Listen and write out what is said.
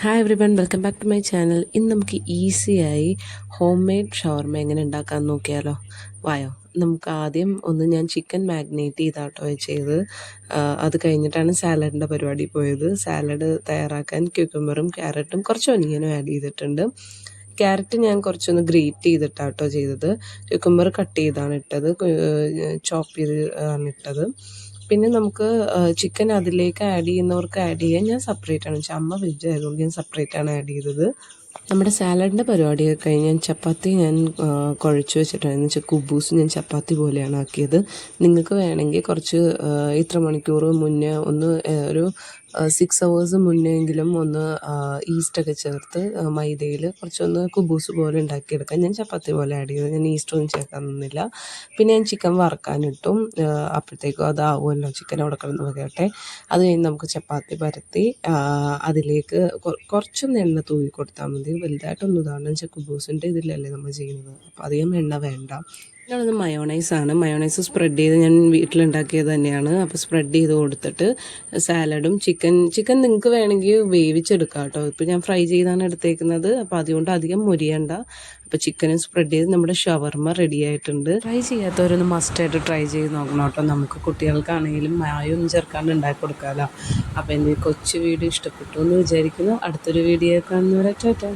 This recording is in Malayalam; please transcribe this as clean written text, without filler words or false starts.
Hi everyone, welcome back to my channel. ഇന്ന് നമുക്ക് ഈസിയായി ഹോം മെയ്ഡ് ഷവർമ എങ്ങനെ ഉണ്ടാക്കാൻ നോക്കിയാലോ. വായോ. നമുക്ക് ആദ്യം ഞാൻ ചിക്കൻ മാഗ്നേറ്റ് ചെയ്താട്ടോ ചെയ്ത്. അത് കഴിഞ്ഞിട്ടാണ് സാലഡിൻ്റെ പരിപാടി പോയത്. സാലഡ് തയ്യാറാക്കാൻ ക്യൂക്കമ്പറും ക്യാരറ്റും കുറച്ച് ഒനിയനും ആഡ് ചെയ്തിട്ടുണ്ട്. ക്യാരറ്റ് ഞാൻ കുറച്ചൊന്ന് ഗ്രേറ്റ് ചെയ്തിട്ടാട്ടോ ചെയ്തത്. ക്യൂക്കമ്പർ കട്ട് ചെയ്താണ് ഇട്ടത്, ചോപ്പ് ചെയ്ത് ആണ് ഇട്ടത്. പിന്നെ നമുക്ക് ചിക്കൻ അതിലേക്ക് ആഡ് ചെയ്യുന്നവർക്ക് ആഡ് ചെയ്യാം. ഞാൻ സെപ്പറേറ്റ് ആണ് വെച്ചാൽ അമ്മ വെജ് ആയതുകൊണ്ട് ഞാൻ സെപ്പറേറ്റ് ആണ് ആഡ് ചെയ്തത്. നമ്മുടെ സാലഡിൻ്റെ പരിപാടിയൊക്കെ കഴിഞ്ഞ് ചപ്പാത്തി കുഴച്ച് വെച്ചിട്ടായിരുന്നു വെച്ചാൽ കുബൂസ് ഞാൻ ചപ്പാത്തി പോലെയാണ് ആക്കിയത്. നിങ്ങൾക്ക് വേണമെങ്കിൽ കുറച്ച് ഇത്ര മണിക്കൂർ മുന്നേ ഒരു 6 hours മുന്നെങ്കിലും ഈസ്റ്റൊക്കെ ചേർത്ത് മൈദയിൽ കുറച്ചൊന്ന് കുബൂസ് പോലെ ഉണ്ടാക്കിയെടുക്കാം. ഞാൻ ചപ്പാത്തി പോലെ ആഡ് ചെയ്തത്, ഞാൻ ഈസ്റ്റൊന്നും ചേർക്കാൻ നിന്നില്ല. പിന്നെ ഞാൻ ചിക്കൻ വറക്കാനിട്ടും, അപ്പോഴത്തേക്കും അതാവുമല്ലോ, ചിക്കൻ അവിടെ കിടന്ന് വകട്ടെ. അത് കഴിഞ്ഞ് നമുക്ക് ചപ്പാത്തി പരത്തി അതിലേക്ക് കുറച്ചൊന്ന് എണ്ണ തൂവി കൊടുത്താൽ മതി. വലുതായിട്ടൊന്നും ഇതാണെന്ന് വെച്ചാൽ കുബൂസിൻ്റെ ഇതിലല്ലേ നമ്മൾ ചെയ്യുന്നത്, അപ്പോൾ അധികം എണ്ണ വേണ്ട. ഇതാണത് മയോണൈസാണ്. മയോണൈസ് സ്പ്രെഡ് ചെയ്ത് ഞാൻ വീട്ടിലുണ്ടാക്കിയത് തന്നെയാണ്. അപ്പോൾ സ്പ്രെഡ് ചെയ്ത് കൊടുത്തിട്ട് സാലഡും ചിക്കൻ നിങ്ങൾക്ക് വേണമെങ്കിൽ വേവിച്ചെടുക്കാം കേട്ടോ. ഇപ്പോൾ ഞാൻ ഫ്രൈ ചെയ്താണ് എടുത്തേക്കുന്നത്, അപ്പോൾ അതുകൊണ്ട് അധികം മുരിയണ്ട. അപ്പോൾ ചിക്കനും സ്പ്രെഡ് ചെയ്ത് നമ്മുടെ ഷവർമ റെഡി ആയിട്ടുണ്ട്. ട്രൈ ചെയ്യാത്തവരൊന്ന് മസ്റ്റായിട്ട് ട്രൈ ചെയ്ത് നോക്കണം കേട്ടോ. നമുക്ക് കുട്ടികൾക്കാണെങ്കിലും മായൊന്നും ചേർക്കാണ്ട് ഉണ്ടാക്കി കൊടുക്കാമല്ലോ. അപ്പോൾ എൻ്റെ കൊച്ചു വീഡിയോ ഇഷ്ടപ്പെട്ടു എന്ന് വിചാരിക്കുന്നു. അടുത്തൊരു വീഡിയോ കാണുന്നവരെ ടാറ്റാ.